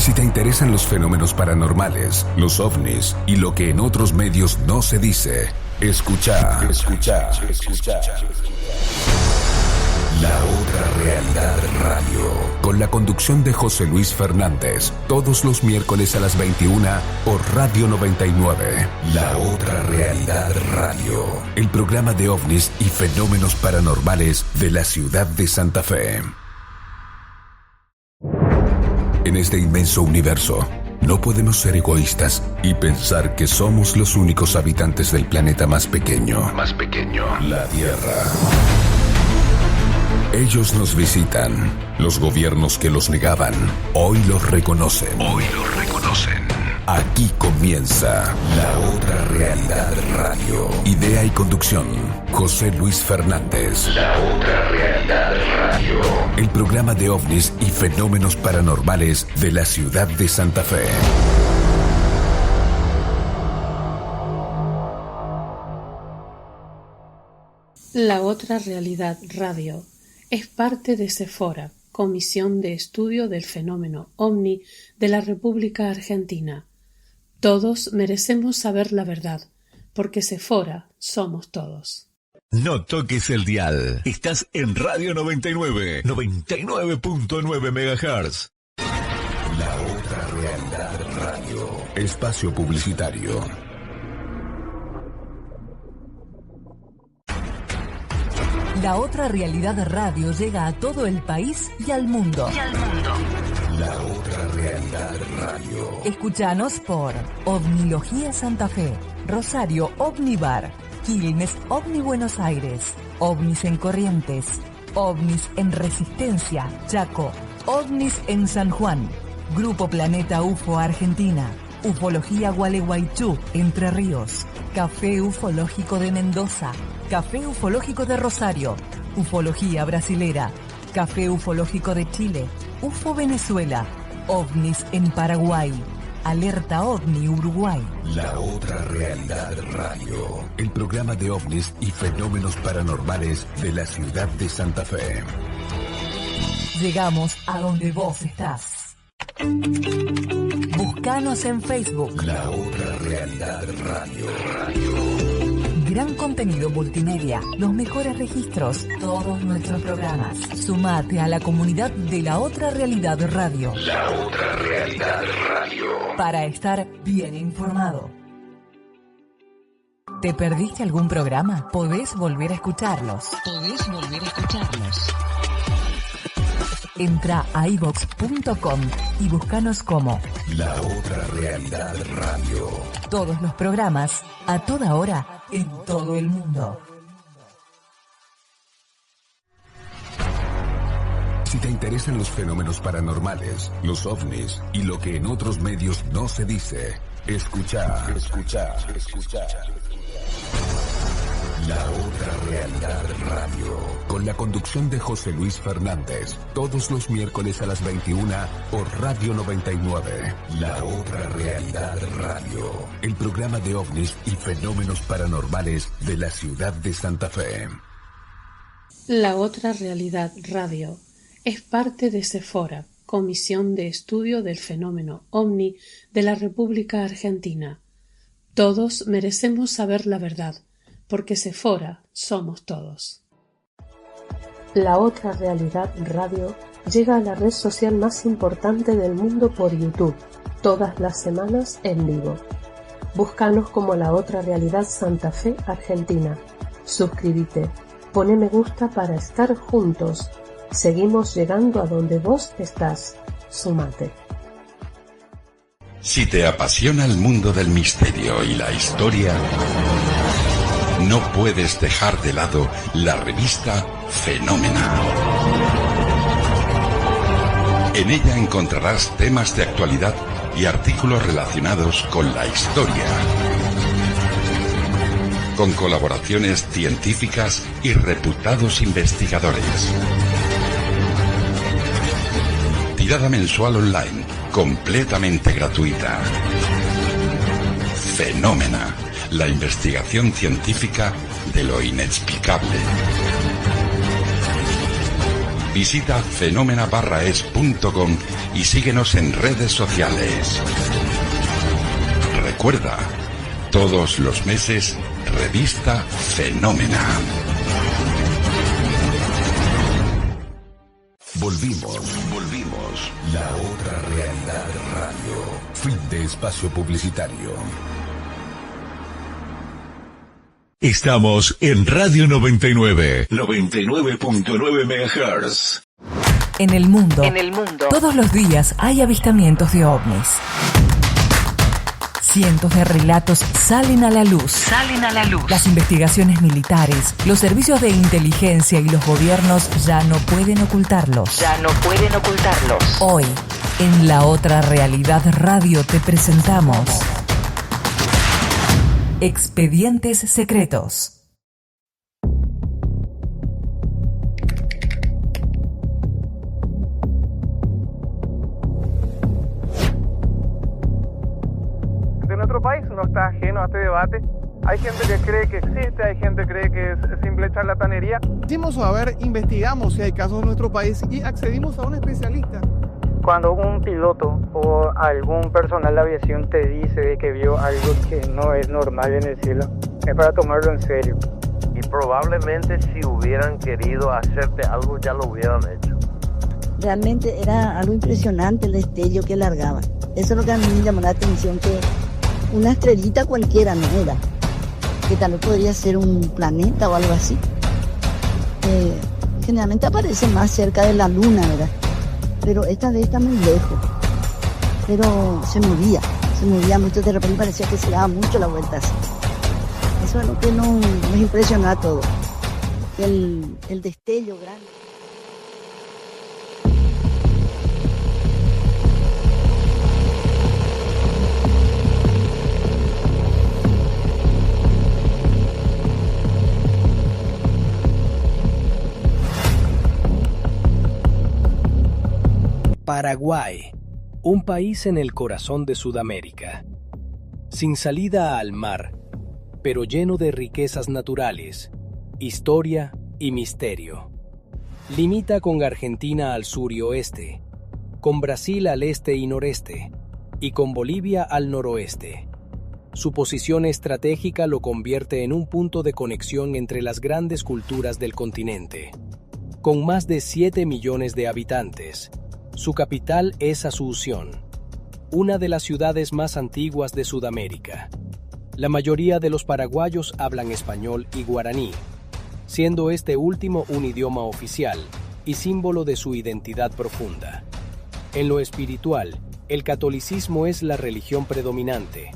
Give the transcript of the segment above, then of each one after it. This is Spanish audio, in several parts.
Si te interesan los fenómenos paranormales, los ovnis y lo que en otros medios no se dice, escucha. La Otra Realidad Radio, con la conducción de José Luis Fernández, todos los miércoles a las 21 por Radio 99. La Otra Realidad Radio, el programa de ovnis y fenómenos paranormales de la ciudad de Santa Fe. En este inmenso universo, no podemos ser egoístas y pensar que somos los únicos habitantes del planeta más pequeño, la Tierra. Ellos nos visitan. Los gobiernos que los negaban, hoy los reconocen. Aquí comienza La Otra Realidad Radio. Idea y conducción, José Luis Fernández. La Otra Realidad Radio, el programa de ovnis y fenómenos paranormales de la ciudad de Santa Fe. La Otra Realidad Radio es parte de Sephora, Comisión de Estudio del Fenómeno OVNI de la República Argentina. Todos merecemos saber la verdad, porque Sephora somos todos. No toques el dial. Estás en Radio 99, 99.9 MHz. La Otra Realidad Radio. Espacio publicitario. La Otra Realidad Radio llega a todo el país y al mundo. La Otra Realidad Radio. Escúchanos por Ovnilogía Santa Fe, Rosario OVNI Bar, Quilmes OVNI Buenos Aires, OVNIs en Corrientes, OVNIs en Resistencia, Chaco, OVNIs en San Juan, Grupo Planeta UFO Argentina, Ufología Gualeguaychú, Entre Ríos, Café Ufológico de Mendoza, Café Ufológico de Rosario, Ufología Brasilera, Café Ufológico de Chile, UFO Venezuela, OVNIs en Paraguay, Alerta OVNI Uruguay. La Otra Realidad Radio, el programa de ovnis y fenómenos paranormales de la ciudad de Santa Fe. Llegamos a donde vos estás. Búscanos en Facebook. La Otra Realidad Radio. Gran contenido multimedia, los mejores registros, todos nuestros programas. Sumate a la comunidad de La Otra Realidad Radio. La Otra Realidad Radio. Para estar bien informado. ¿Te perdiste algún programa? Podés volver a escucharlos. Entra a iVox.com y búscanos como La Otra Realidad Radio. Todos los programas, a toda hora, en todo el mundo. Si te interesan los fenómenos paranormales, los ovnis y lo que en otros medios no se dice, escucha. La Otra Realidad Radio, con la conducción de José Luis Fernández, todos los miércoles a las 21 por Radio 99. La Otra Realidad Radio, el programa de ovnis y fenómenos paranormales de la ciudad de Santa Fe. La Otra Realidad Radio es parte de Sephora, Comisión de Estudio del Fenómeno OVNI de la República Argentina. Todos merecemos saber la verdad, porque Sephora somos todos. La Otra Realidad Radio llega a la red social más importante del mundo por YouTube, todas las semanas en vivo. Búscanos como La Otra Realidad Santa Fe Argentina. Suscríbete, pone me gusta para estar juntos. Seguimos llegando a donde vos estás. Sumate. Si te apasiona el mundo del misterio y la historia, no puedes dejar de lado la revista Fenómena. En ella encontrarás temas de actualidad y artículos relacionados con la historia, con colaboraciones científicas y reputados investigadores. Tirada mensual online, completamente gratuita. Fenómena, la investigación científica de lo inexplicable. Visita fenomena-es.com y síguenos en redes sociales. Recuerda, todos los meses, revista Fenómena. Volvimos. La otra realidad radio. Fin de espacio publicitario. Estamos en Radio 99, 99.9 MHz. En el mundo, todos los días hay avistamientos de ovnis. Cientos de relatos salen a la luz. Las investigaciones militares, los servicios de inteligencia y los gobiernos ya no pueden ocultarlos. Hoy, en La Otra Realidad Radio te presentamos Expedientes Secretos. Nuestro país no está ajeno a este debate. Hay gente que cree que existe, hay gente que cree que es simple charlatanería. Quisimos investigamos si hay casos en nuestro país y accedimos a un especialista. Cuando un piloto o algún personal de aviación te dice de que vio algo que no es normal en el cielo, es para tomarlo en serio. Y probablemente si hubieran querido hacerte algo ya lo hubieran hecho. Realmente era algo impresionante el destello que largaba. Eso es lo que a mí me llamó la atención, que una estrellita cualquiera no era, que tal vez podría ser un planeta o algo así. Generalmente aparece más cerca de la luna, ¿verdad? Pero esta vez está muy lejos. Pero se movía mucho, de repente parecía que se daba mucho la vuelta así. Eso es lo que nos impresionó a todos, el destello grande. Paraguay, un país en el corazón de Sudamérica, sin salida al mar, pero lleno de riquezas naturales, historia y misterio. Limita con Argentina al sur y oeste, con Brasil al este y noreste, y con Bolivia al noroeste. Su posición estratégica lo convierte en un punto de conexión entre las grandes culturas del continente. Con más de 7 millones de habitantes, su capital es Asunción, una de las ciudades más antiguas de Sudamérica. La mayoría de los paraguayos hablan español y guaraní, siendo este último un idioma oficial y símbolo de su identidad profunda. En lo espiritual, el catolicismo es la religión predominante,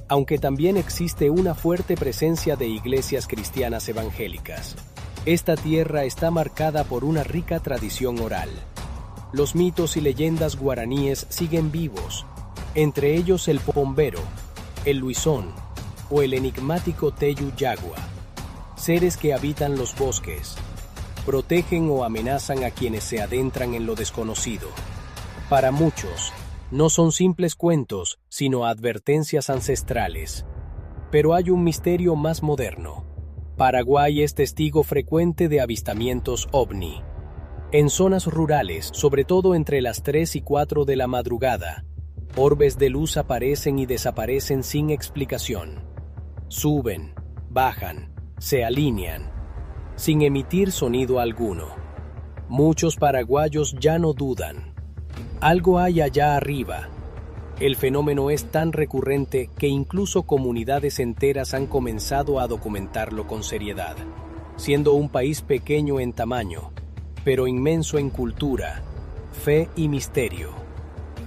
aunque también existe una fuerte presencia de iglesias cristianas evangélicas. Esta tierra está marcada por una rica tradición oral. Los mitos y leyendas guaraníes siguen vivos, entre ellos el Pombero, el Luisón o el enigmático Teyu Yagua, seres que habitan los bosques, protegen o amenazan a quienes se adentran en lo desconocido. Para muchos, no son simples cuentos, sino advertencias ancestrales. Pero hay un misterio más moderno. Paraguay es testigo frecuente de avistamientos ovni. En zonas rurales, sobre todo entre las 3 y 4 de la madrugada, orbes de luz aparecen y desaparecen sin explicación. Suben, bajan, se alinean, sin emitir sonido alguno. Muchos paraguayos ya no dudan. Algo hay allá arriba. El fenómeno es tan recurrente que incluso comunidades enteras han comenzado a documentarlo con seriedad. Siendo un país pequeño en tamaño, pero inmenso en cultura, fe y misterio.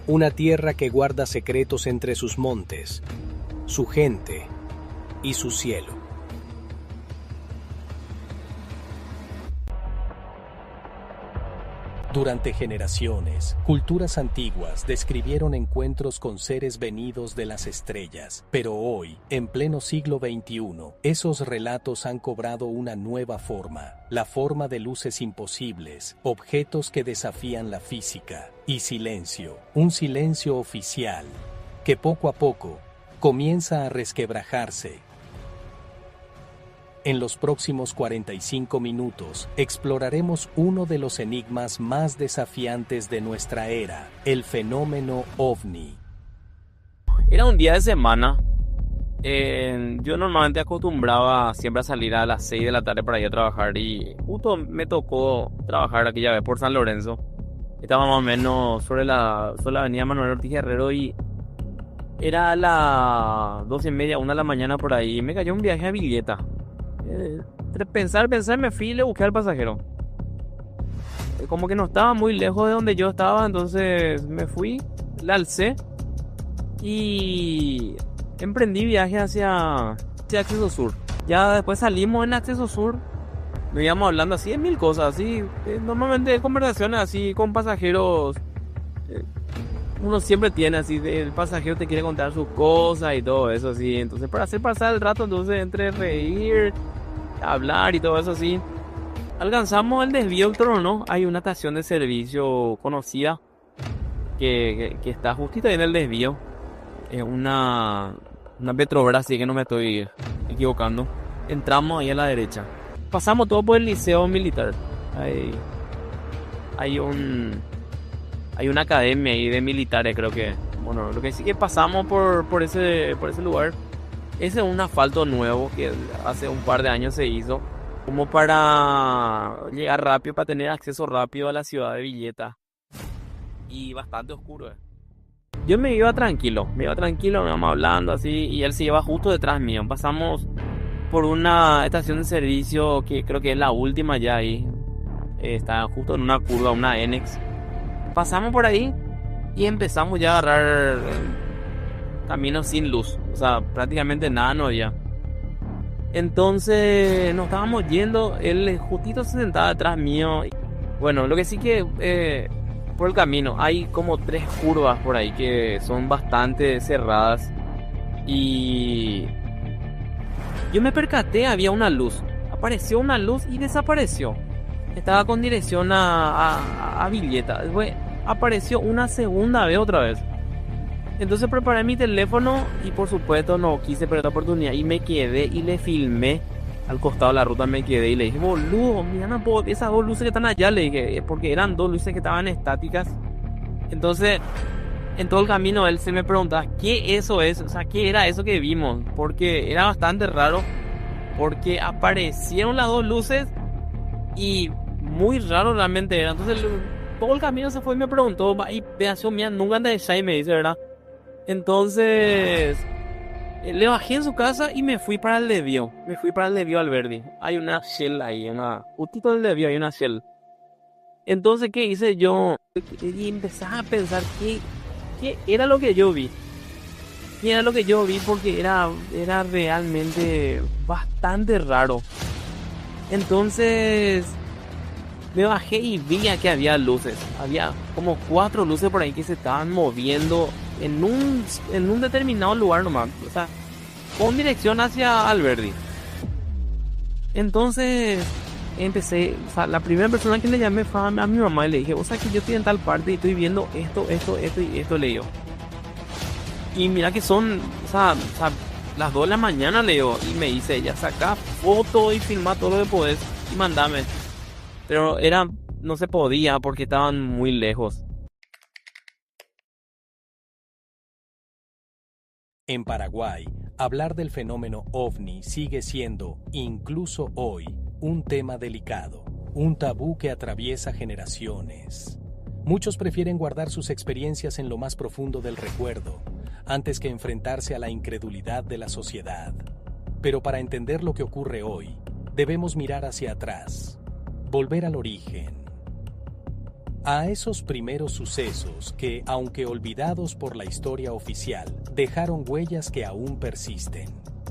Una tierra que guarda secretos entre sus montes, su gente y su cielo. Durante generaciones, culturas antiguas describieron encuentros con seres venidos de las estrellas, pero hoy, en pleno siglo XXI, esos relatos han cobrado una nueva forma, la forma de luces imposibles, objetos que desafían la física, y silencio, un silencio oficial, que poco a poco comienza a resquebrajarse. En los próximos 45 minutos exploraremos uno de los enigmas más desafiantes de nuestra era, el fenómeno OVNI. Era un día de semana. Yo normalmente acostumbraba siempre a salir a las 6 de la tarde para ir a trabajar y justo me tocó trabajar aquella vez por San Lorenzo. Estaba más o menos sobre la avenida Manuel Ortiz Herrero y era a las 12:30, 1 de la mañana por ahí. Me cayó un viaje a Villeta. Pensar, me fui y le busqué al pasajero. Como que no estaba muy lejos de donde yo estaba, entonces me fui, la alcé y emprendí viaje hacia Acceso Sur. Ya después salimos en Acceso Sur, nos íbamos hablando así de mil cosas, así, normalmente conversaciones así con pasajeros. Uno siempre tiene así, el pasajero te quiere contar sus cosas y todo eso así, entonces para hacer pasar el rato, entonces entre reír, hablar y todo eso así, alcanzamos el desvío del Trono. Hay una estación de servicio conocida que está justito ahí en el desvío, es una Petrobras, así que no me estoy equivocando. Entramos ahí a la derecha, pasamos todo por el liceo militar, hay una academia ahí de militares, creo que. Bueno, lo que sí que pasamos por ese lugar. Ese es un asfalto nuevo que hace un par de años se hizo, como para llegar rápido, para tener acceso rápido a la ciudad de Villeta. Y bastante oscuro. Yo me iba tranquilo, me íbamos hablando así, y él se iba justo detrás mío. Pasamos por una estación de servicio que creo que es la última ya ahí. Está justo en una curva, una Enex. Pasamos por ahí y empezamos ya a agarrar caminos sin luz. O sea, prácticamente nada no había. Entonces nos estábamos yendo. Él justito se sentaba detrás mío. Bueno, lo que sí que por el camino hay como 3 curvas por ahí que son bastante cerradas. Y yo me percaté, había una luz. Apareció una luz y desapareció. Estaba con dirección a Villeta. Después apareció una segunda vez otra vez. Entonces preparé mi teléfono y por supuesto no quise perder la oportunidad. Y me quedé y le filmé al costado de la ruta. Me quedé y le dije, boludo, mira esas 2 luces que están allá. Le dije, porque eran 2 luces que estaban estáticas. Entonces en todo el camino él se me preguntaba, ¿qué eso es? O sea, ¿qué era eso que vimos? Porque era bastante raro. Porque aparecieron las 2 luces y muy raro realmente era. Entonces todo el camino se fue y me preguntó, y pedazo mía, nunca andas de y me dice, ¿verdad? Entonces le bajé en su casa y me fui para el desvío. Me fui para el desvío Alberdi. Hay una Shell ahí, justito del desvío hay una Shell. Entonces, ¿qué hice yo? Y empezaba a pensar qué era lo que yo vi. ¿Qué era lo que yo vi? Porque era realmente bastante raro. Entonces me bajé y vi que había luces. Había como 4 luces por ahí que se estaban moviendo en un determinado lugar nomás. O sea, con dirección hacia Alberdi. Entonces empecé, o sea, la primera persona que le llamé fue a mi mamá y le dije, o sea, que yo estoy en tal parte y estoy viendo esto y esto, le digo. Y mira que son, o sea las 2 de la mañana, le digo, y me dice ella, saca foto y filma todo lo que podés y mandame. Pero no se podía porque estaban muy lejos. En Paraguay, hablar del fenómeno OVNI sigue siendo, incluso hoy, un tema delicado, un tabú que atraviesa generaciones. Muchos prefieren guardar sus experiencias en lo más profundo del recuerdo, antes que enfrentarse a la incredulidad de la sociedad. Pero para entender lo que ocurre hoy, debemos mirar hacia atrás, volver al origen. A esos primeros sucesos que, aunque olvidados por la historia oficial, dejaron huellas que aún persisten.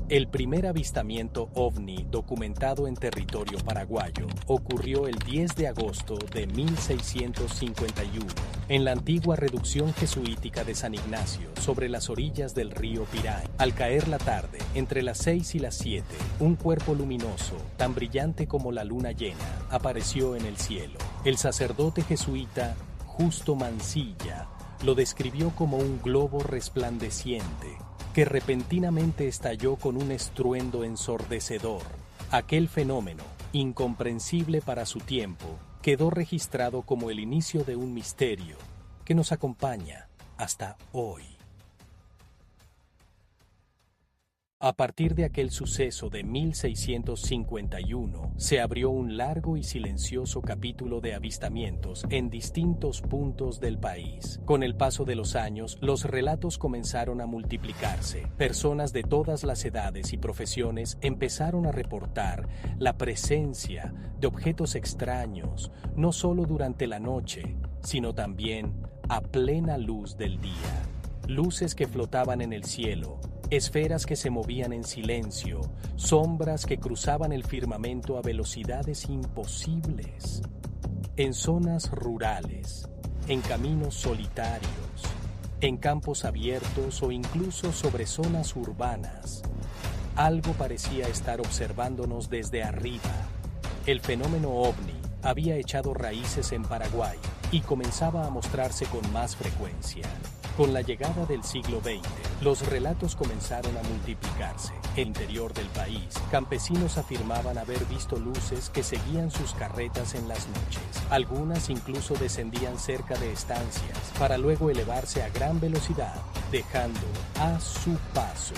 El primer avistamiento OVNI documentado en territorio paraguayo ocurrió el 10 de agosto de 1651 en la antigua reducción jesuítica de San Ignacio sobre las orillas del río Piray. Al caer la tarde, entre las 6 y las 7, un cuerpo luminoso, tan brillante como la luna llena, apareció en el cielo. El sacerdote jesuita Justo Mansilla lo describió como un globo resplandeciente que repentinamente estalló con un estruendo ensordecedor Aquel fenómeno, incomprensible para su tiempo, quedó registrado como el inicio de un misterio que nos acompaña hasta hoy. A partir de aquel suceso de 1651, se abrió un largo y silencioso capítulo de avistamientos en distintos puntos del país. Con el paso de los años, los relatos comenzaron a multiplicarse. Personas de todas las edades y profesiones empezaron a reportar la presencia de objetos extraños, no solo durante la noche, sino también a plena luz del día. Luces que flotaban en el cielo, esferas que se movían en silencio, sombras que cruzaban el firmamento a velocidades imposibles. En zonas rurales, en caminos solitarios, en campos abiertos o incluso sobre zonas urbanas, algo parecía estar observándonos desde arriba. El fenómeno ovni había echado raíces en Paraguay y comenzaba a mostrarse con más frecuencia. Con la llegada del siglo XX, los relatos comenzaron a multiplicarse. En el interior del país, campesinos afirmaban haber visto luces que seguían sus carretas en las noches. Algunas incluso descendían cerca de estancias para luego elevarse a gran velocidad, dejando a su paso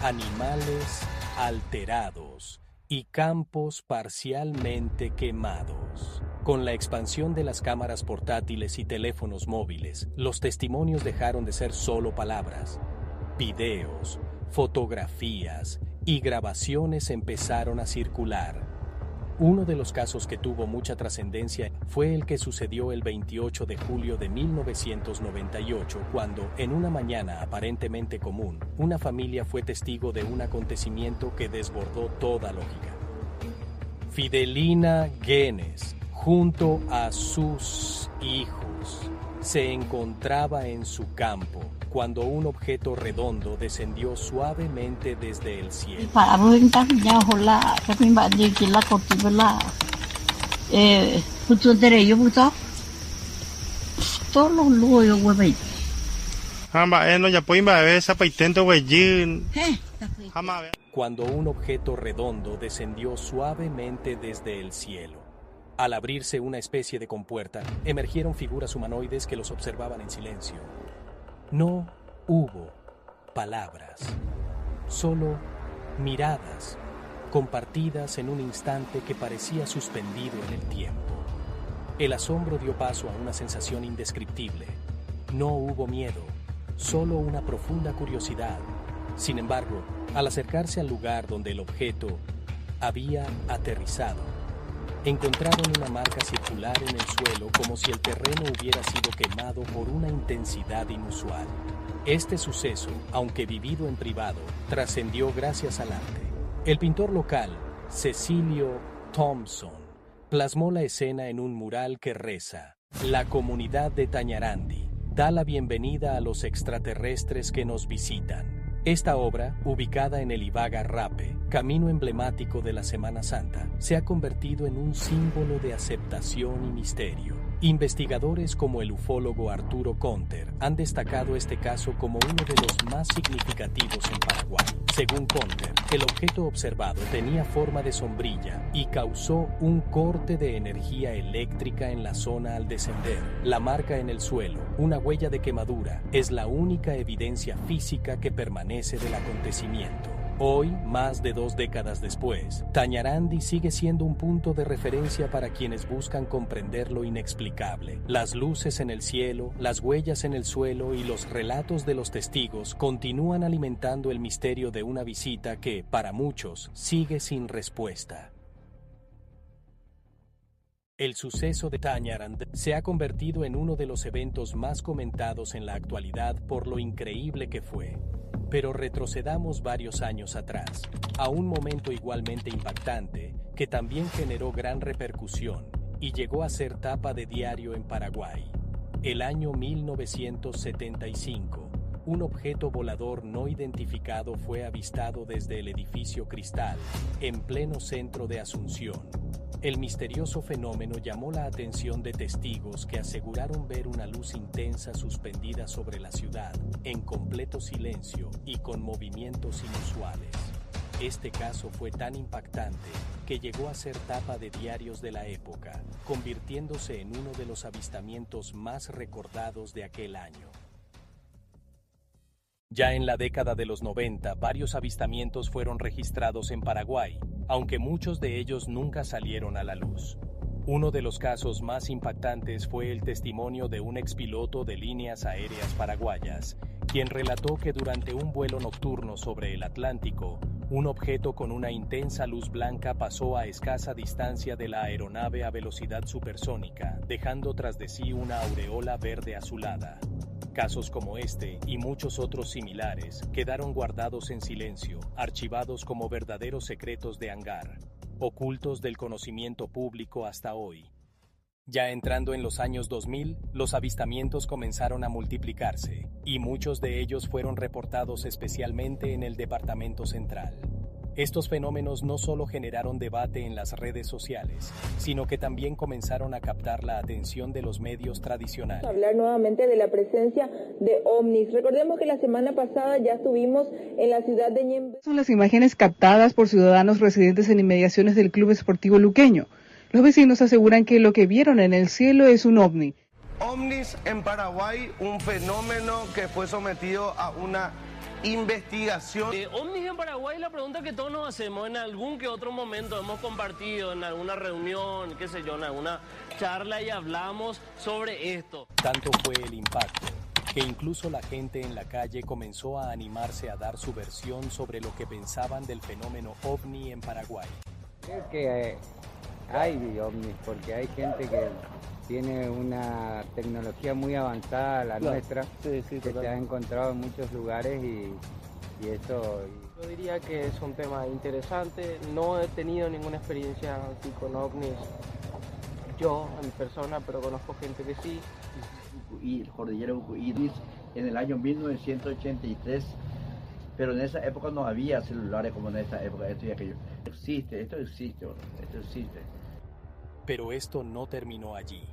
animales alterados y campos parcialmente quemados. Con la expansión de las cámaras portátiles y teléfonos móviles, los testimonios dejaron de ser solo palabras. Videos, fotografías y grabaciones empezaron a circular. Uno de los casos que tuvo mucha trascendencia fue el que sucedió el 28 de julio de 1998, cuando, en una mañana aparentemente común, una familia fue testigo de un acontecimiento que desbordó toda lógica. Fidelina Guenes, junto a sus hijos, se encontraba en su campo cuando un objeto redondo descendió suavemente desde el cielo. Cuando un objeto redondo descendió suavemente desde el cielo. Al abrirse una especie de compuerta, emergieron figuras humanoides que los observaban en silencio. No hubo palabras, solo miradas, compartidas en un instante que parecía suspendido en el tiempo. El asombro dio paso a una sensación indescriptible. No hubo miedo, solo una profunda curiosidad. Sin embargo, al acercarse al lugar donde el objeto había aterrizado, encontraron una marca circular en el suelo como si el terreno hubiera sido quemado por una intensidad inusual. Este suceso, aunque vivido en privado, trascendió gracias al arte. El pintor local, Cecilio Thompson, plasmó la escena en un mural que reza: "La comunidad de Tañarandí da la bienvenida a los extraterrestres que nos visitan". Esta obra, ubicada en el Ibaga Rape, camino emblemático de la Semana Santa, se ha convertido en un símbolo de aceptación y misterio. Investigadores como el ufólogo Arturo Conter han destacado este caso como uno de los más significativos en Paraguay. Según Conter, el objeto observado tenía forma de sombrilla y causó un corte de energía eléctrica en la zona al descender. La marca en el suelo, una huella de quemadura, es la única evidencia física que permanece del acontecimiento. Hoy, más de 2 décadas después, Tañarandí sigue siendo un punto de referencia para quienes buscan comprender lo inexplicable. Las luces en el cielo, las huellas en el suelo y los relatos de los testigos continúan alimentando el misterio de una visita que, para muchos, sigue sin respuesta. El suceso de Tañarandí se ha convertido en uno de los eventos más comentados en la actualidad por lo increíble que fue. Pero retrocedamos varios años atrás, a un momento igualmente impactante que también generó gran repercusión y llegó a ser tapa de diario en Paraguay. El año 1975, un objeto volador no identificado fue avistado desde el edificio Cristal, en pleno centro de Asunción. El misterioso fenómeno llamó la atención de testigos que aseguraron ver una luz intensa suspendida sobre la ciudad, en completo silencio y con movimientos inusuales. Este caso fue tan impactante que llegó a ser tapa de diarios de la época, convirtiéndose en uno de los avistamientos más recordados de aquel año. Ya en la década de los 90, varios avistamientos fueron registrados en Paraguay, aunque muchos de ellos nunca salieron a la luz. Uno de los casos más impactantes fue el testimonio de un expiloto de líneas aéreas paraguayas, quien relató que durante un vuelo nocturno sobre el Atlántico, un objeto con una intensa luz blanca pasó a escasa distancia de la aeronave a velocidad supersónica, dejando tras de sí una aureola verde azulada. Casos como este y muchos otros similares quedaron guardados en silencio, archivados como verdaderos secretos de hangar, ocultos del conocimiento público hasta hoy. Ya entrando en los años 2000, los avistamientos comenzaron a multiplicarse, y muchos de ellos fueron reportados especialmente en el Departamento Central. Estos fenómenos no solo generaron debate en las redes sociales, sino que también comenzaron a captar la atención de los medios tradicionales. Hablar nuevamente de la presencia de ovnis. Recordemos que la semana pasada ya estuvimos en la ciudad de Ñemby. Son las imágenes captadas por ciudadanos residentes en inmediaciones del Club Esportivo Luqueño. Los vecinos aseguran que lo que vieron en el cielo es un ovni. Ovnis en Paraguay, un fenómeno que fue sometido a una investigación. Ovnis en Paraguay, la pregunta que todos nos hacemos, en algún que otro momento hemos compartido, en alguna reunión, qué sé yo, en alguna charla y hablamos sobre esto. Tanto fue el impacto que incluso la gente en la calle comenzó a animarse a dar su versión sobre lo que pensaban del fenómeno ovni en Paraguay. Creo que hay ovnis porque hay gente que tiene una tecnología muy avanzada, la nuestra, que se ha encontrado en muchos lugares y eso... Yo diría que es un tema interesante, no he tenido ninguna experiencia así con ovnis yo en persona, pero conozco gente que sí. Y el cordillero Ucuiris en el año 1983, pero en esa época no había celulares como en esta época, esto y aquello. Esto existe. Pero esto no terminó allí.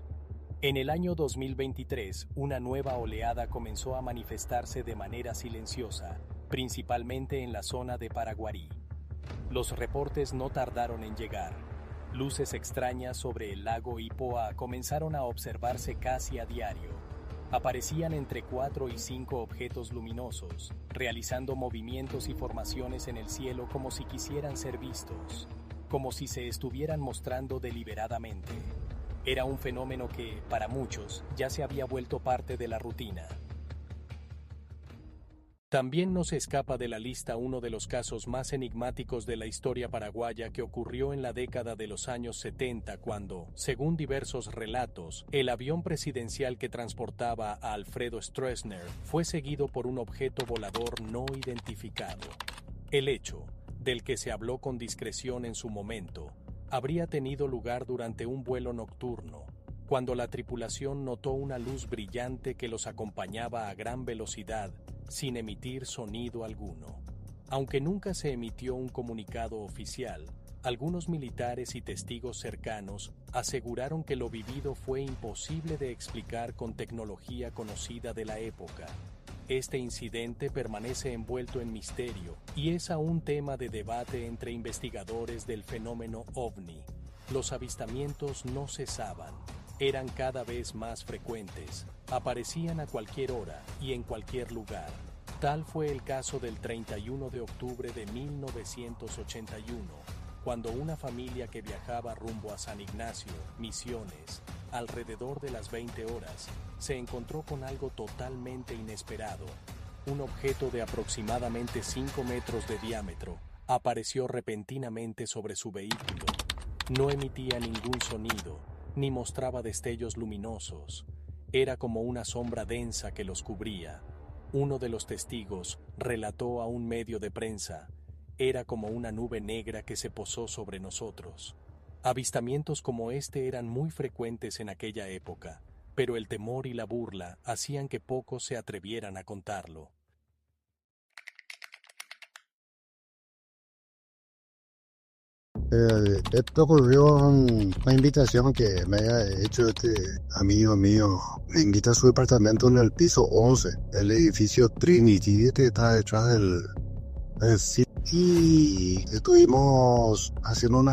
En el año 2023, una nueva oleada comenzó a manifestarse de manera silenciosa, principalmente en la zona de Paraguarí. Los reportes no tardaron en llegar. Luces extrañas sobre el lago Ipoa comenzaron a observarse casi a diario. Aparecían entre 4 y 5 objetos luminosos, realizando movimientos y formaciones en el cielo como si quisieran ser vistos, como si se estuvieran mostrando deliberadamente. Era un fenómeno que, para muchos, ya se había vuelto parte de la rutina. También no se escapa de la lista uno de los casos más enigmáticos de la historia paraguaya que ocurrió en la década de los años 70 cuando, según diversos relatos, el avión presidencial que transportaba a Alfredo Stroessner fue seguido por un objeto volador no identificado. El hecho, del que se habló con discreción en su momento, habría tenido lugar durante un vuelo nocturno, cuando la tripulación notó una luz brillante que los acompañaba a gran velocidad, sin emitir sonido alguno. Aunque nunca se emitió un comunicado oficial, algunos militares y testigos cercanos aseguraron que lo vivido fue imposible de explicar con tecnología conocida de la época. Este incidente permanece envuelto en misterio y es aún tema de debate entre investigadores del fenómeno ovni. Los avistamientos no cesaban, eran cada vez más frecuentes, aparecían a cualquier hora y en cualquier lugar. Tal fue el caso del 31 de octubre de 1981, cuando una familia que viajaba rumbo a San Ignacio, Misiones, alrededor de las 20 horas, se encontró con algo totalmente inesperado. Un objeto de aproximadamente 5 metros de diámetro apareció repentinamente sobre su vehículo. No emitía ningún sonido, ni mostraba destellos luminosos. Era como una sombra densa que los cubría. Uno de los testigos relató a un medio de prensa: era como una nube negra que se posó sobre nosotros. Avistamientos como este eran muy frecuentes en aquella época, pero el temor y la burla hacían que pocos se atrevieran a contarlo. Esto ocurrió en una invitación que me ha hecho este amigo mío. Me invita a su departamento en el piso 11, el edificio Trinity, este está detrás del sitio. Y estuvimos haciendo un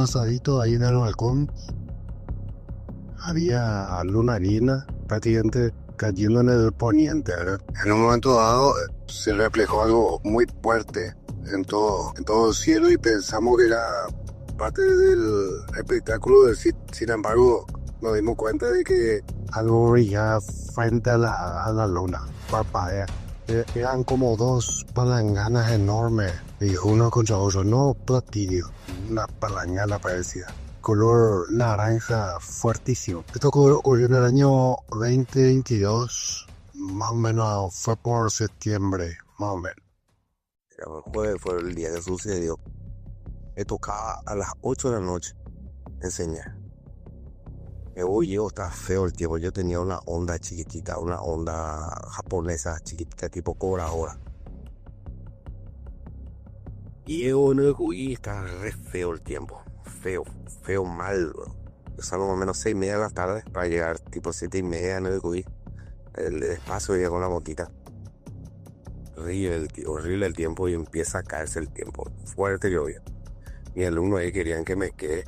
asadito ahí en el balcón. Había luna llena, prácticamente cayendo en el poniente, ¿verdad? En un momento dado se reflejó algo muy fuerte en todo el cielo y pensamos que era parte del espectáculo del sitio. Sin embargo, nos dimos cuenta de que algo brillaba frente a la luna, parpadea. Eran como dos palanganas enormes, y uno contra otro, no platillo, una palangana parecida. Color naranja fuertísimo. Esto ocurrió en el año 2022, más o menos fue por septiembre, más o menos. El jueves fue el día que sucedió. Me tocaba a las 8 de la noche enseñar. Me voy yo, está feo el tiempo. Yo tenía una onda chiquitita, una onda japonesa chiquitita, tipo cobradora. Y llego y está re feo el tiempo. Feo mal, bro. Yo salgo más o menos 6:30 de la tarde para llegar tipo 7:30 en el Cuy. El despacio iba con la motita. Horrible el tiempo y empieza a caerse el tiempo. Fuerte llovía. Mis alumnos ahí querían que me quede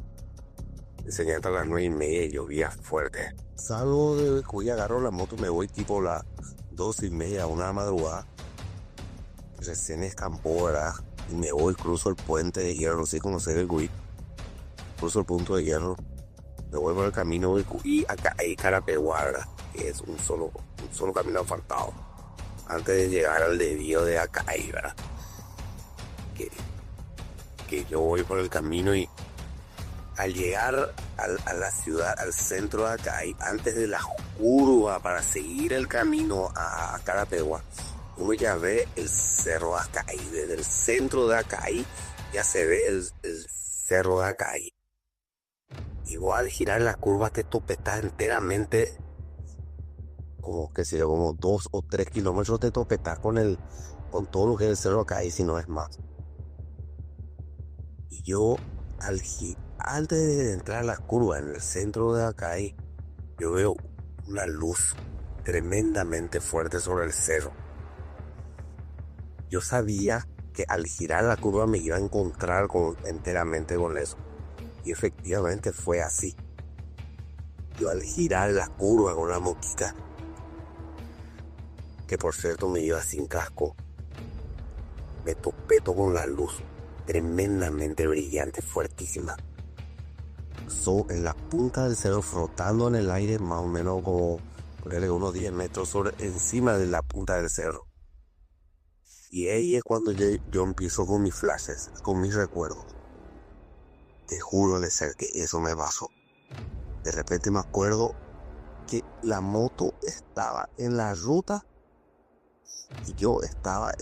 enseñando a las 9:30 y llovía fuerte. Salgo de Cuy, agarro la moto, me voy tipo las 2:30, 1 de la madrugada. Recién escampó, ¿verdad? Y me voy, cruzo el puente de hierro, no sé conocer el Cuy. Cruzo el punto de hierro, me voy por el camino de Cuy a Carapeguá, ¿verdad? Que es un solo camino asfaltado. Antes de llegar al desvío de Acay, ¿verdad? Que yo voy por el camino y al llegar a la ciudad, al centro de Acay, antes de la curva para seguir el camino a Carapeguá, uno ya ve el cerro de Acay. Desde el centro de Acay ya se ve el cerro de Acay. Igual girar la curva te topetas enteramente, como 2 o 3 kilómetros te topetas con todo lo que es el cerro Acay, si no es más. Y yo antes de entrar a la curva en el centro de Acay, yo veo una luz tremendamente fuerte sobre el cerro. Yo sabía que al girar la curva me iba a encontrar enteramente con eso. Y efectivamente fue así. Yo al girar la curva con la motita, que por cierto me iba sin casco, me topé con la luz tremendamente brillante, fuertísima. Pasó en la punta del cerro, flotando en el aire, más o menos como unos 10 metros encima de la punta del cerro. Y ahí es cuando yo empiezo con mis flashes, con mis recuerdos. Te juro de ser que eso me pasó. De repente me acuerdo que la moto estaba en la ruta y yo estaba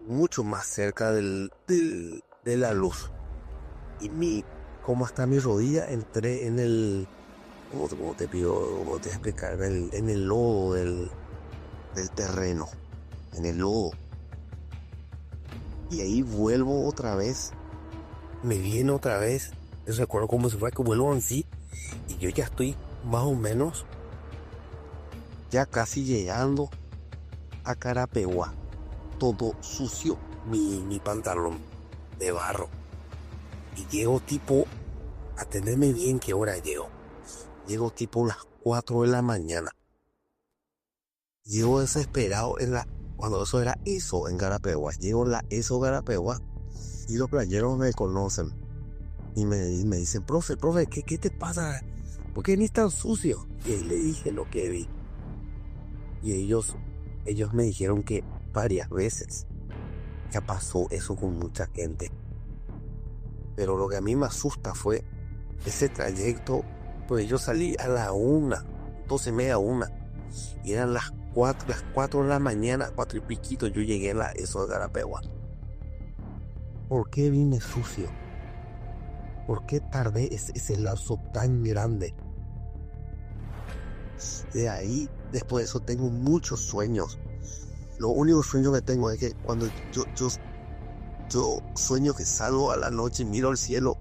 mucho más cerca de la luz. Y como hasta mi rodilla entré en el... ¿Cómo te explicar? En el lodo del terreno. En el lodo. Y ahí vuelvo otra vez. Me viene otra vez. Yo recuerdo como si fuera que vuelvo así. Y yo ya estoy más o menos ya casi llegando a Carapeguá. Todo sucio. Mi pantalón de barro. Y llego tipo, atenderme bien qué hora llego. Llego tipo las 4 de la mañana. Llego desesperado cuando eso era ESO en Carapeguá. Llego en la ESO Carapeguá y los playeros me conocen. Y me dicen, profe, ¿qué te pasa? ¿Por qué ni tan sucio? Y ahí le dije lo que vi. Y ellos me dijeron que varias veces ya pasó eso con mucha gente. Pero lo que a mí me asusta fue ese trayecto. Pues yo salí a la 1, 12:30, 1. Y eran las 4 de la mañana, 4 y piquito, yo llegué a eso de Carapeguá. ¿Por qué vine sucio? ¿Por qué tardé ese lapso tan grande? De ahí, después de eso, tengo muchos sueños. Lo único sueño que tengo es que cuando yo sueño que salgo a la noche y miro al cielo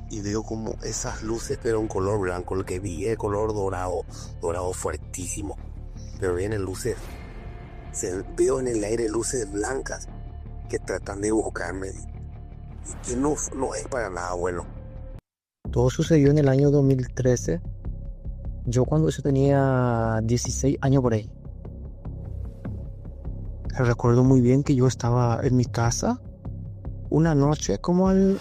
y veo como esas luces, pero en color blanco. El que vi es color dorado fuertísimo. Pero vienen luces veo en el aire luces blancas que tratan de buscarme. Y que no es para nada bueno. Todo sucedió en el año 2013. Yo cuando yo tenía 16 años por ahí. Recuerdo muy bien que yo estaba en mi casa una noche como en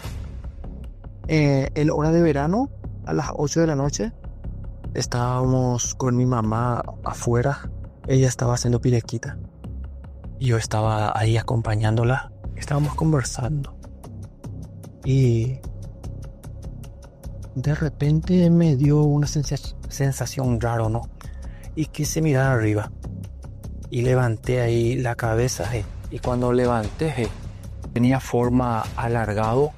hora de verano, a las 8 de la noche. Estábamos con mi mamá afuera. Ella estaba haciendo pilequita. Y yo estaba ahí acompañándola. Estábamos conversando. Y de repente me dio una sensación rara, ¿no? Y quise mirar arriba. Y levanté ahí la cabeza. Y cuando levanté, tenía forma alargado.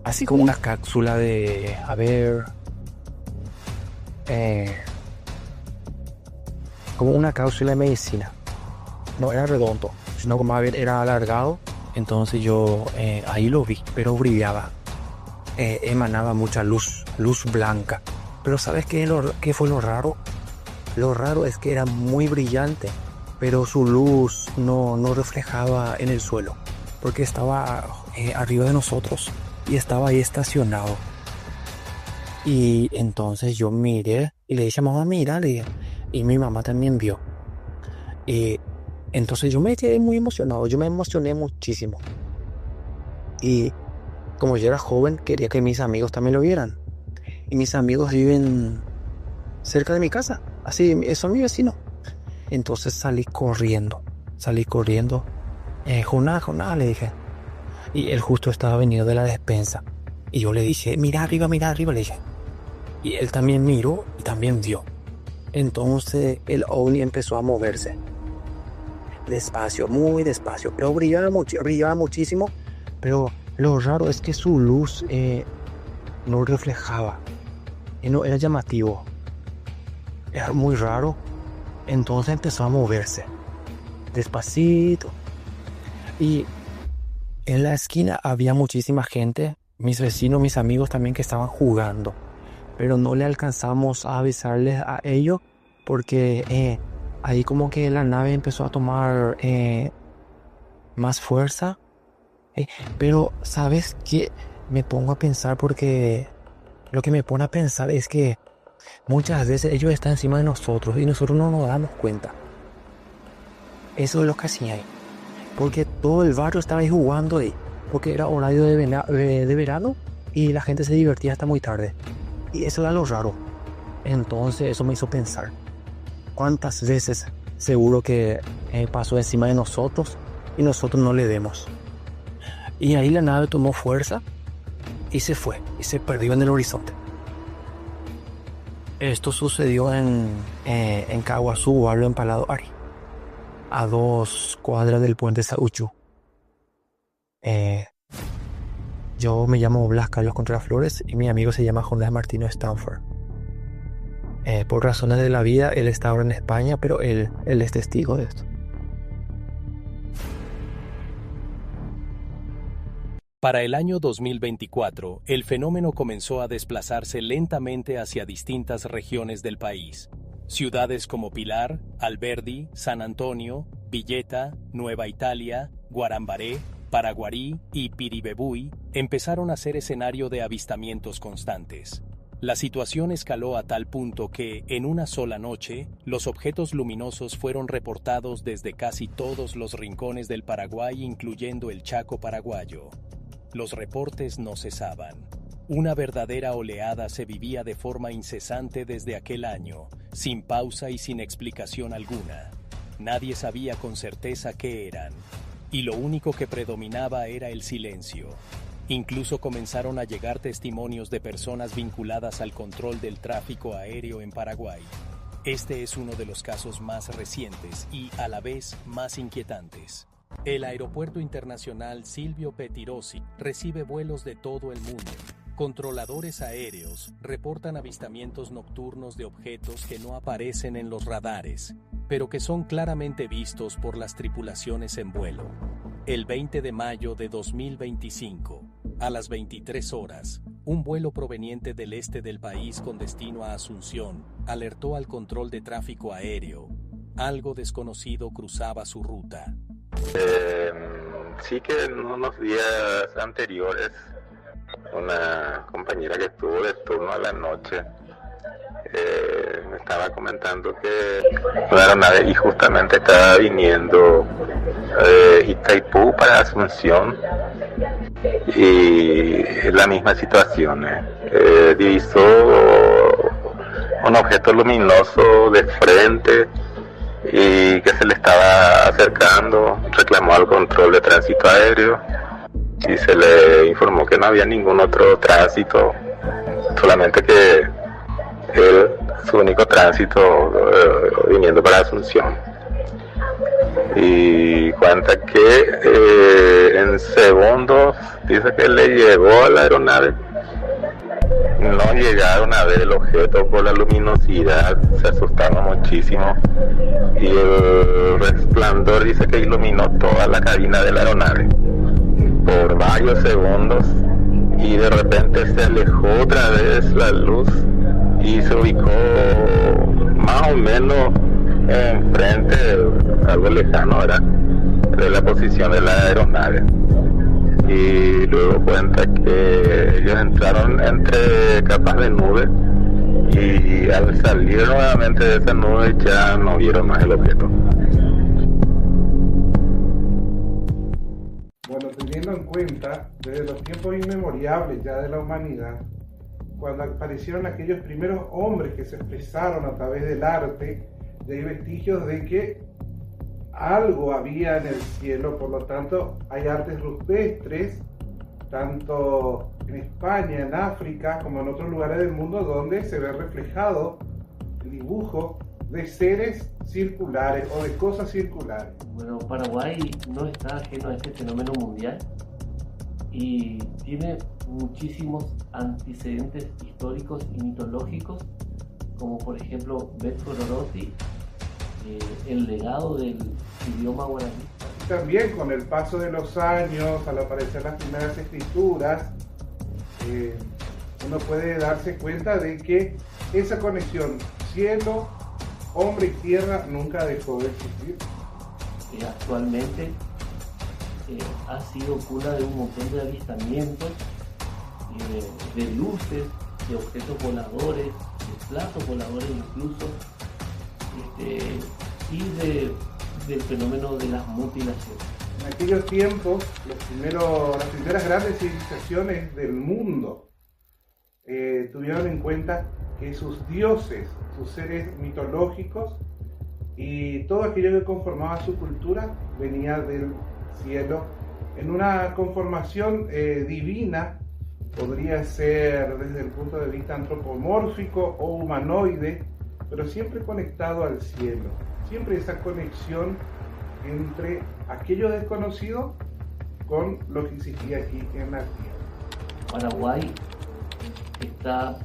Así como una cápsula de... A ver... como una cápsula de medicina. No era redondo, sino como era alargado. Entonces yo ahí lo vi, pero brillaba. Emanaba mucha luz blanca. Pero ¿sabes qué fue lo raro? Lo raro es que era muy brillante, pero su luz no reflejaba en el suelo, porque estaba arriba de nosotros y estaba ahí estacionado. Y entonces yo miré y le dije a mamá, mira, y mi mamá también vio. Y entonces yo me quedé muy emocionado, yo me emocioné muchísimo. Y como yo era joven, quería que mis amigos también lo vieran. Y mis amigos viven cerca de mi casa, así, son mis vecinos. Entonces salí corriendo. Jonás, le dije. Y él justo estaba venido de la despensa. Y yo le dije, mira arriba, le dije. Y él también miró y también vio. Entonces el ovni empezó a moverse. Despacio, muy despacio. Pero brillaba muchísimo. Pero lo raro es que su luz no reflejaba. No era llamativo. Era muy raro. Entonces empezó a moverse. Despacito. Y en la esquina había muchísima gente. Mis vecinos, mis amigos también que estaban jugando. Pero no le alcanzamos a avisarles a ellos. Porque ahí como que la nave empezó a tomar más fuerza. Pero ¿sabes qué? Me pongo a pensar porque lo que me pone a pensar es que muchas veces ellos están encima de nosotros y nosotros no nos damos cuenta. Eso es lo que hacía ahí. Porque todo el barrio estaba ahí jugando ahí. Porque era horario de verano y la gente se divertía hasta muy tarde. Y eso era lo raro. Entonces eso me hizo pensar. ¿Cuántas veces seguro que pasó encima de nosotros y nosotros no le demos? Y ahí la nave tomó fuerza y se fue. Y se perdió en el horizonte. Esto sucedió en Caguazú, barrio Empalado Ari, a 2 cuadras del puente Sauchu. Yo me llamo Blas Carlos Contreras Flores y mi amigo se llama Jonás Martino Stanford. Por razones de la vida, él está ahora en España, pero él es testigo de esto. Para el año 2024, el fenómeno comenzó a desplazarse lentamente hacia distintas regiones del país. Ciudades como Pilar, Alberdi, San Antonio, Villeta, Nueva Italia, Guarambaré, Paraguarí y Piribebuy empezaron a ser escenario de avistamientos constantes. La situación escaló a tal punto que, en una sola noche, los objetos luminosos fueron reportados desde casi todos los rincones del Paraguay, incluyendo el Chaco paraguayo. Los reportes no cesaban. Una verdadera oleada se vivía de forma incesante desde aquel año, sin pausa y sin explicación alguna. Nadie sabía con certeza qué eran, y lo único que predominaba era el silencio. Incluso comenzaron a llegar testimonios de personas vinculadas al control del tráfico aéreo en Paraguay. Este es uno de los casos más recientes y, a la vez, más inquietantes. El Aeropuerto Internacional Silvio Pettirossi recibe vuelos de todo el mundo. Controladores aéreos reportan avistamientos nocturnos de objetos que no aparecen en los radares, pero que son claramente vistos por las tripulaciones en vuelo. El 20 de mayo de 2025, a las 23 horas, un vuelo proveniente del este del país con destino a Asunción alertó al control de tráfico aéreo. algo desconocido cruzaba su ruta. Sí que en unos días anteriores, una compañera que estuvo de turno a la noche me estaba comentando que una aeronave y justamente estaba viniendo de Itaipú para Asunción y es la misma situación. Divisó un objeto luminoso de frente y que se le estaba acercando, reclamó al control de tránsito aéreo y se le informó que no había ningún otro tránsito, solamente que su único tránsito viniendo para Asunción. Y cuenta que en segundos dice que le llegó a la aeronave. No llegaron a ver el objeto por la luminosidad, se asustaron muchísimo y el resplandor dice que iluminó toda la cabina de la aeronave por varios segundos y de repente se alejó otra vez la luz y se ubicó más o menos enfrente, algo lejano era, de la posición de la aeronave. Y luego cuenta que ellos entraron entre capas de nube y al salir nuevamente de esa nube ya no vieron más el objeto. Bueno, teniendo en cuenta desde los tiempos inmemorables ya de la humanidad, cuando aparecieron aquellos primeros hombres que se expresaron a través del arte, ya hay vestigios de que algo había en el cielo. Por lo tanto hay artes rupestres tanto en España, en África como en otros lugares del mundo donde se ve reflejado el dibujo de seres circulares o de cosas circulares. Bueno, Paraguay no está ajeno a este fenómeno mundial y tiene muchísimos antecedentes históricos y mitológicos, como por ejemplo Betco Roroti, el legado del idioma guaraní. También con el paso de los años, al aparecer las primeras escrituras, uno puede darse cuenta de que esa conexión cielo, hombre y tierra nunca dejó de existir. Actualmente ha sido cuna de un montón de avistamientos, de luces, de objetos voladores, de platos voladores incluso, y del fenómeno de las mutilaciones. En aquellos tiempos, las primeras grandes civilizaciones del mundo tuvieron en cuenta que sus dioses, sus seres mitológicos y todo aquello que conformaba su cultura venía del cielo en una conformación divina. Podría ser desde el punto de vista antropomórfico o humanoide, pero siempre conectado al cielo. Siempre esa conexión entre aquello desconocido con lo que existía aquí en la tierra. Paraguay está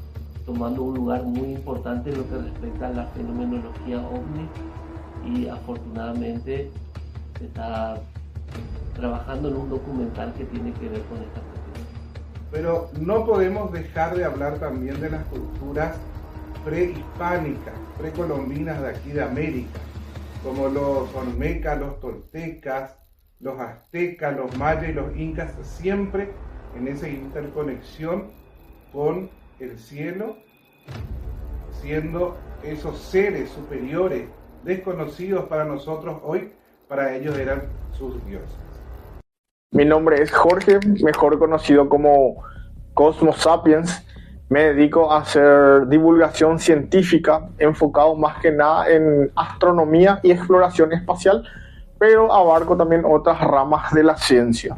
tomando un lugar muy importante en lo que respecta a la fenomenología ovni y afortunadamente se está trabajando en un documental que tiene que ver con esta cuestión. Pero no podemos dejar de hablar también de las culturas prehispánicas, precolombinas de aquí de América, como los olmecas, los toltecas, los aztecas, los mayas y los incas, siempre en esa interconexión con el cielo, siendo esos seres superiores, desconocidos para nosotros hoy, para ellos eran sus dioses. Mi nombre es Jorge, mejor conocido como Cosmos Sapiens. Me dedico a hacer divulgación científica, enfocado más que nada en astronomía y exploración espacial, pero abarco también otras ramas de la ciencia.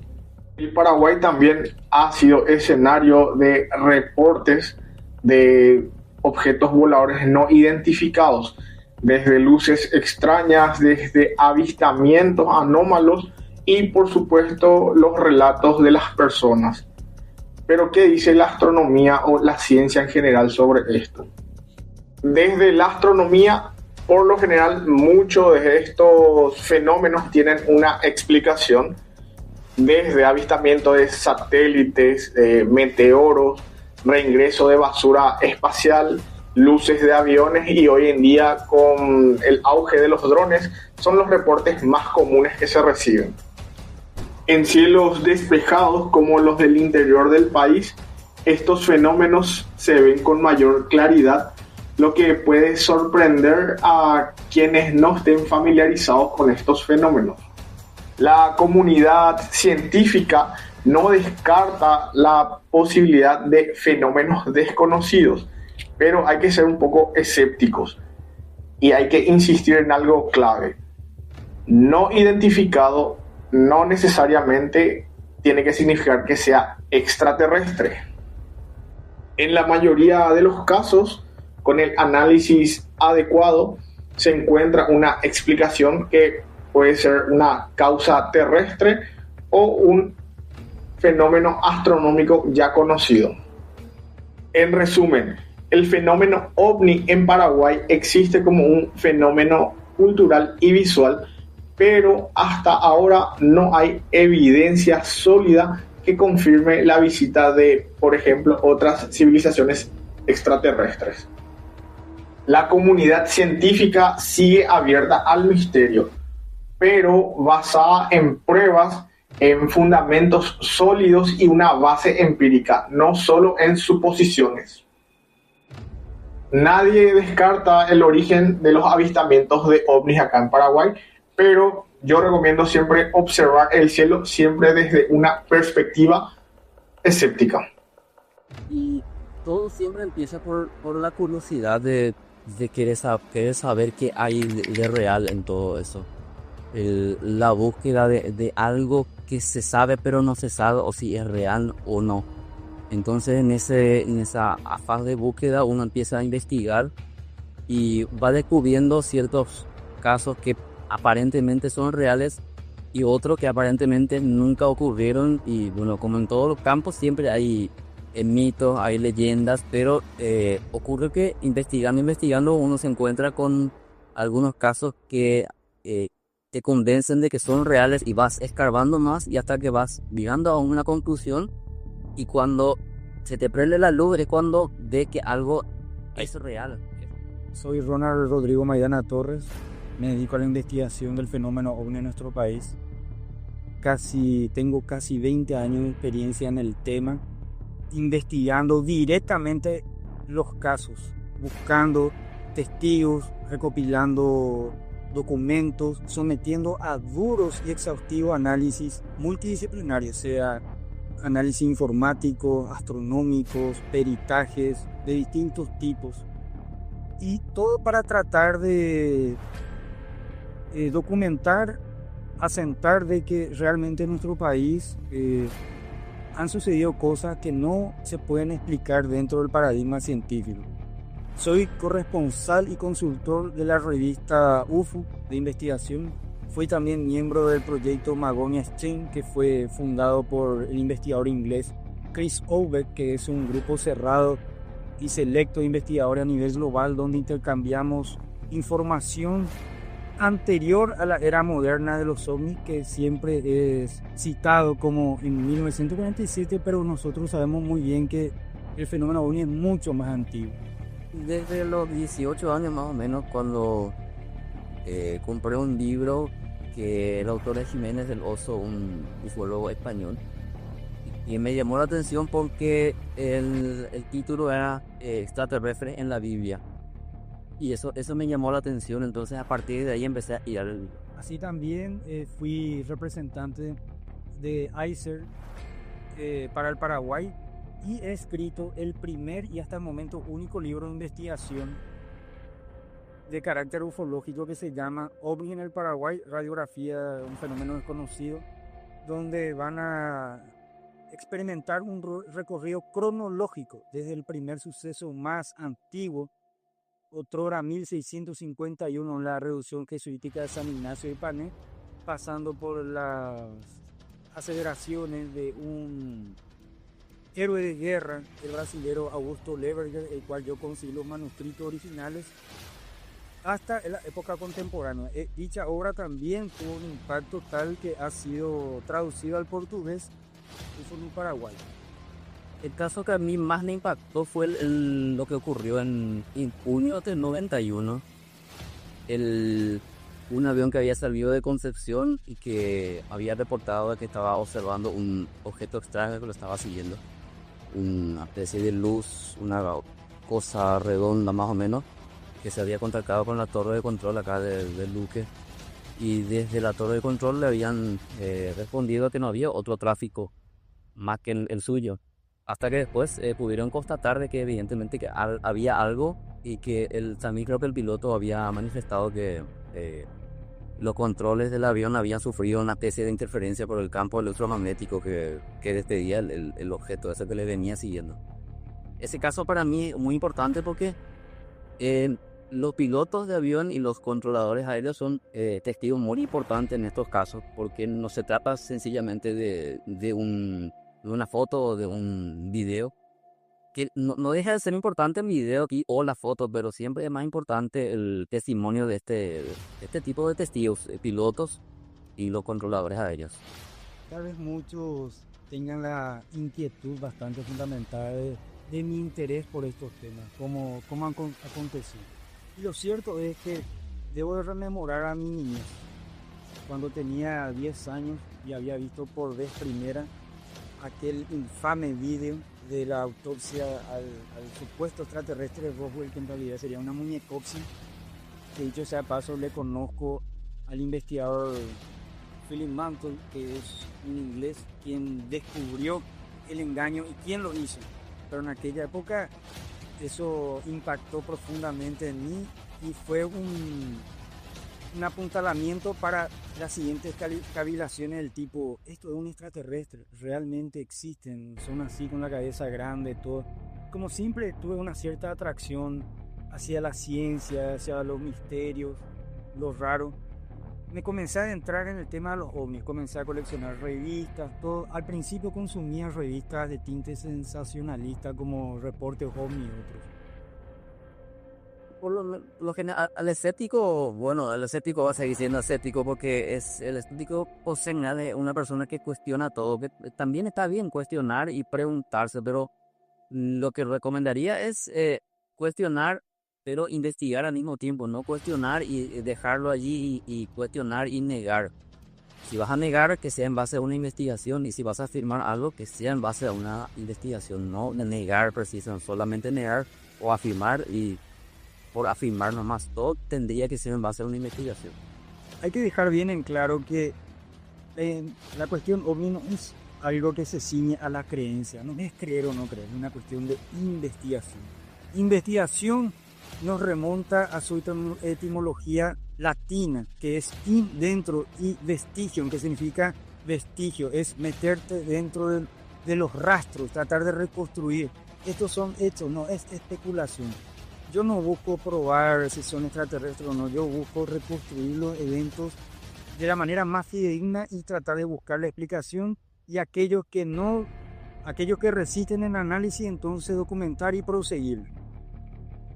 El Paraguay también ha sido escenario de reportes de objetos voladores no identificados, desde luces extrañas, desde avistamientos anómalos y por supuesto los relatos de las personas. Pero ¿qué dice la astronomía o la ciencia en general sobre esto? Desde la astronomía, por lo general, muchos de estos fenómenos tienen una explicación, desde avistamiento de satélites, meteoros, reingreso de basura espacial luces de aviones y hoy en día con el auge de los drones son los reportes más comunes que se reciben. En cielos despejados como los del interior del país, estos fenómenos se ven con mayor claridad, lo que puede sorprender a quienes no estén familiarizados con estos fenómenos. La comunidad científica no descarta la posibilidad de fenómenos desconocidos, pero hay que ser un poco escépticos y hay que insistir en algo clave. No identificado no necesariamente tiene que significar que sea extraterrestre. En la mayoría de los casos, con el análisis adecuado, se encuentra una explicación que puede ser una causa terrestre o un fenómeno astronómico ya conocido. En resumen, el fenómeno ovni en Paraguay existe como un fenómeno cultural y visual, pero hasta ahora no hay evidencia sólida que confirme la visita de, por ejemplo, otras civilizaciones extraterrestres. La comunidad científica sigue abierta al misterio, pero basada en pruebas, en fundamentos sólidos y una base empírica, no solo en suposiciones. Nadie descarta el origen de los avistamientos de ovnis acá en Paraguay, pero yo recomiendo siempre observar el cielo siempre desde una perspectiva escéptica. Y todo siempre empieza por la curiosidad de querer saber qué hay de real en todo eso. La búsqueda de algo que se sabe pero no se sabe o si es real o no. Entonces en esa afán de búsqueda uno empieza a investigar y va descubriendo ciertos casos que aparentemente son reales y otros que aparentemente nunca ocurrieron. Y bueno, como en todos los campos siempre hay mitos, hay leyendas, pero ocurre que investigando uno se encuentra con algunos casos que te convencen de que son reales y vas escarbando más y hasta que vas llegando a una conclusión, y cuando se te prende la luz es cuando ves que algo es real. Soy Ronald Rodrigo Maidana Torres, me dedico a la investigación del fenómeno ovni en nuestro país. Tengo casi 20 años de experiencia en el tema, investigando directamente los casos, buscando testigos, recopilando documentos, sometiendo a duros y exhaustivos análisis multidisciplinarios, sea análisis informáticos, astronómicos, peritajes de distintos tipos, y todo para tratar de documentar, asentar de que realmente en nuestro país han sucedido cosas que no se pueden explicar dentro del paradigma científico. Soy corresponsal y consultor de la revista UFO de investigación. Fui también miembro del proyecto Magonia Exchange, que fue fundado por el investigador inglés Chris Obeck, que es un grupo cerrado y selecto de investigadores a nivel global, donde intercambiamos información anterior a la era moderna de los ovnis, que siempre es citado como en 1947, pero nosotros sabemos muy bien que el fenómeno ovni es mucho más antiguo. Desde los 18 años más o menos, cuando compré un libro que el autor es Jiménez del Oso, un ufólogo español, y me llamó la atención porque el título era extraterrestre en la Biblia, y eso me llamó la atención. Entonces a partir de ahí empecé a ir al libro. Así también fui representante de ICER para el Paraguay, y he escrito el primer y hasta el momento único libro de investigación de carácter ufológico que se llama OVNI en el Paraguay, radiografía de un fenómeno desconocido, donde van a experimentar un recorrido cronológico desde el primer suceso más antiguo, otrora 1651, la reducción jesuítica de San Ignacio de Hippané, pasando por las aseveraciones de un héroe de guerra, el brasilero Augusto Leverger, el cual yo conseguí los manuscritos originales, hasta la época contemporánea. Dicha obra también tuvo un impacto tal que ha sido traducido al portugués en Paraguay. El caso que a mí más me impactó fue lo que ocurrió en junio del 91. Un avión que había salido de Concepción y que había reportado que estaba observando un objeto extraño que lo estaba siguiendo. Una especie de luz, una cosa redonda más o menos, que se había contactado con la torre de control acá de Luque. Y desde la torre de control le habían respondido que no había otro tráfico más que el suyo. Hasta que después pudieron constatar de que evidentemente que había algo y que también creo que el piloto había manifestado que los controles del avión habían sufrido una especie de interferencia por el campo electromagnético que despedía el objeto ese que le venía siguiendo. Ese caso para mí es muy importante porque los pilotos de avión y los controladores aéreos son testigos muy importantes en estos casos, porque no se trata sencillamente de una foto o de un video, que no deja de ser importante el video aquí o la foto, pero siempre es más importante el testimonio de este tipo de testigos, pilotos y los controladores aéreos. Tal vez muchos tengan la inquietud bastante fundamental de mi interés por estos temas, cómo han acontecido. Y lo cierto es que debo de rememorar a mi niñez, cuando tenía 10 años y había visto por vez primera aquel infame video de la autopsia al supuesto extraterrestre Roswell, que en realidad sería una muñecopsia. Que dicho sea paso, le conozco al investigador Philip Mantle, que es un inglés quien descubrió el engaño y quién lo hizo. Pero en aquella época eso impactó profundamente en mí y fue un apuntalamiento para las siguientes cavilaciones del tipo: esto es un extraterrestre, realmente existen, son así con la cabeza grande, todo. Como siempre tuve una cierta atracción hacia la ciencia, hacia los misterios, lo raro. Me comencé a adentrar en el tema de los ovnis, comencé a coleccionar revistas, todo. Al principio consumía revistas de tinte sensacionalista como Reportes OVNI y otros. Por lo general, el escéptico va a seguir siendo escéptico porque el escéptico posee de una persona que cuestiona todo, que también está bien cuestionar y preguntarse, pero lo que recomendaría es cuestionar, pero investigar al mismo tiempo, no cuestionar y dejarlo allí y cuestionar y negar. Si vas a negar, que sea en base a una investigación, y si vas a afirmar algo, que sea en base a una investigación, no negar precisamente, solamente negar o afirmar y por afirmar nomás, todo tendría que ser en base a una investigación. Hay que dejar bien en claro que la cuestión ovni no es algo que se ciñe a la creencia, no es creer o no creer, es una cuestión de investigación. Investigación nos remonta a su etimología latina, que es in, dentro, y vestigio, que significa vestigio, es meterte dentro de los rastros, tratar de reconstruir. Estos son hechos, no es especulación. Yo no busco probar si son extraterrestres o no, yo busco reconstruir los eventos de la manera más fidedigna y tratar de buscar la explicación, y aquellos que resisten el análisis, entonces documentar y proseguir.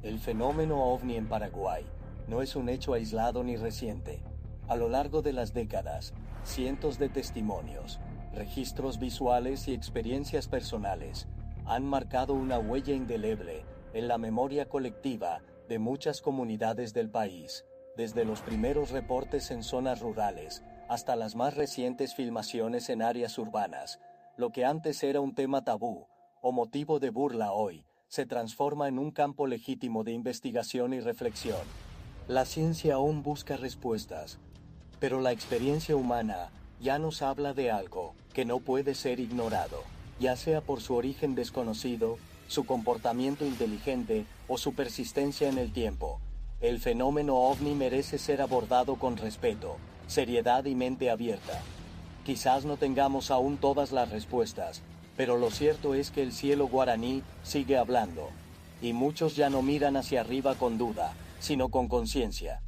El fenómeno ovni en Paraguay no es un hecho aislado ni reciente. A lo largo de las décadas, cientos de testimonios, registros visuales y experiencias personales han marcado una huella indeleble en la memoria colectiva de muchas comunidades del país, desde los primeros reportes en zonas rurales hasta las más recientes filmaciones en áreas urbanas. Lo que antes era un tema tabú o motivo de burla hoy se transforma en un campo legítimo de investigación y reflexión. La ciencia aún busca respuestas, pero la experiencia humana ya nos habla de algo que no puede ser ignorado, ya sea por su origen desconocido, su comportamiento inteligente o su persistencia en el tiempo. El fenómeno ovni merece ser abordado con respeto, seriedad y mente abierta. Quizás no tengamos aún todas las respuestas, pero lo cierto es que el cielo guaraní sigue hablando, y muchos ya no miran hacia arriba con duda, sino con conciencia.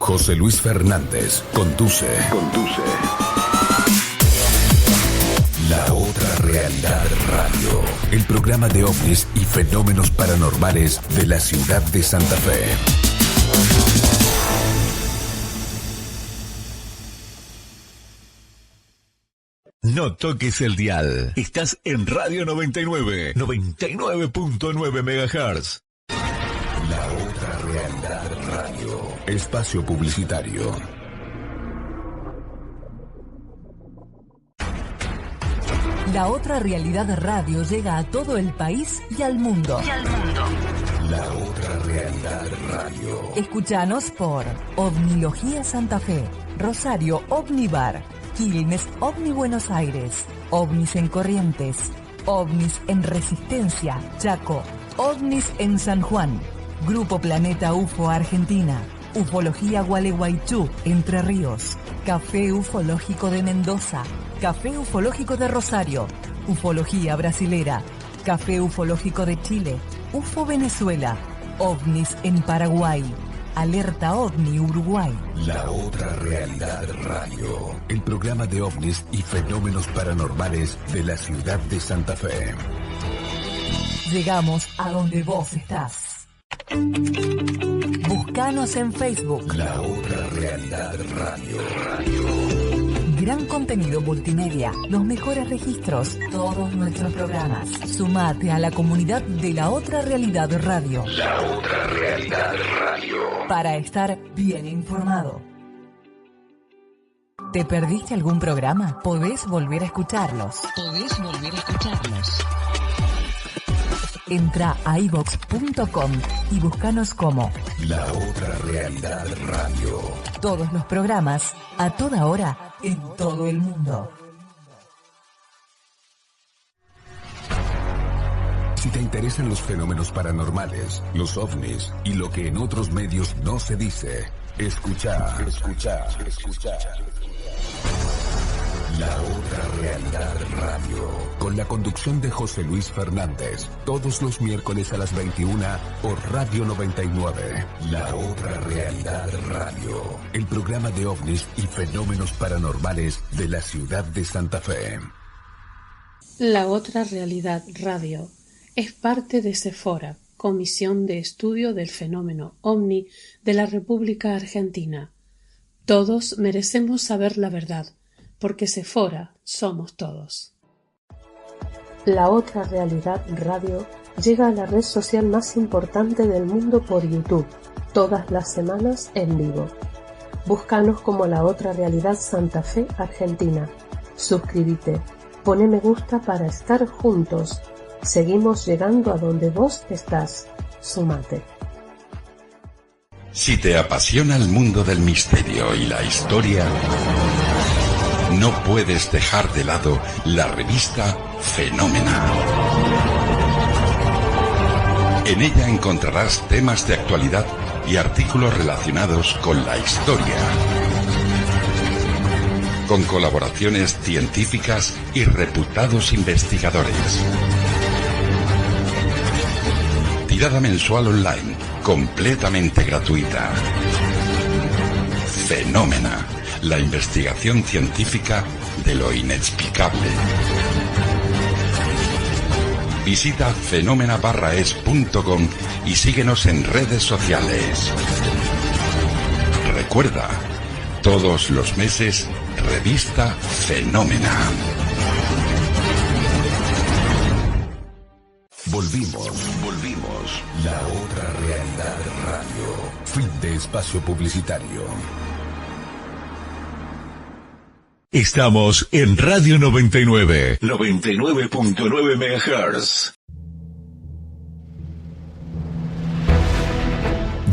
José Luis Fernández conduce. La Otra Realidad Radio, el programa de ovnis y fenómenos paranormales de la ciudad de Santa Fe. No toques el dial. Estás en Radio 99, 99.9 MHz. La Otra Realidad Radio. Espacio publicitario. La Otra Realidad Radio llega a todo el país y al mundo. La Otra Realidad Radio. Escúchanos por Ovnilogía Santa Fe, Rosario Ovnibar, Quilmes Ovni Buenos Aires, Ovnis en Corrientes, Ovnis en Resistencia, Chaco, Ovnis en San Juan, Grupo Planeta UFO Argentina, Ufología Gualeguaychú, Entre Ríos, Café Ufológico de Mendoza, Café Ufológico de Rosario, Ufología Brasilera, Café Ufológico de Chile, UFO Venezuela, OVNIS en Paraguay, Alerta OVNI Uruguay. La Otra Realidad Radio, el programa de ovnis y fenómenos paranormales de la ciudad de Santa Fe. Llegamos a donde vos estás. Búscanos en Facebook. La Otra Realidad Radio. Gran contenido multimedia, los mejores registros, todos nuestros programas. Sumate a la comunidad de La Otra Realidad Radio. La Otra Realidad Radio. Para estar bien informado. ¿Te perdiste algún programa? Podés volver a escucharlos. Entra a iVox.com y búscanos como La Otra Realidad Radio. Todos los programas, a toda hora, en todo el mundo. Si te interesan los fenómenos paranormales, los ovnis y lo que en otros medios no se dice, escucha. La Otra Realidad Radio, con la conducción de José Luis Fernández, todos los miércoles a las 21 por Radio 99. La Otra Realidad Radio, el programa de ovnis y fenómenos paranormales de la ciudad de Santa Fe. La Otra Realidad Radio es parte de Sephora, Comisión de Estudio del Fenómeno OVNI de la República Argentina. Todos merecemos saber la verdad, porque Sephora somos todos. La Otra Realidad Radio llega a la red social más importante del mundo por YouTube, todas las semanas en vivo. Búscanos como La Otra Realidad Santa Fe Argentina. Suscríbete, pone me gusta para estar juntos. Seguimos llegando a donde vos estás. Sumate. Si te apasiona el mundo del misterio y la historia, no puedes dejar de lado la revista Fenómena. En ella encontrarás temas de actualidad y artículos relacionados con la historia, con colaboraciones científicas y reputados investigadores. Tirada mensual online, completamente gratuita. Fenómena, la investigación científica de lo inexplicable. Visita fenomena-es.com y síguenos en redes sociales. Recuerda, todos los meses, revista Fenómena. Volvimos. La Otra Realidad Radio. Fin de espacio publicitario. Estamos en Radio 99, 99.9 MHz.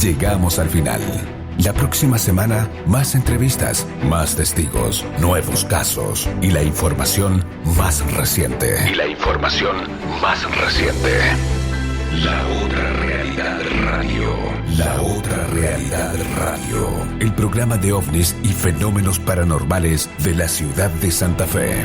Llegamos al final. La próxima semana, más entrevistas, más testigos, nuevos casos y la información más reciente. La Otra Realidad Radio. La Otra Realidad Radio. El programa de ovnis y fenómenos paranormales de la ciudad de Santa Fe.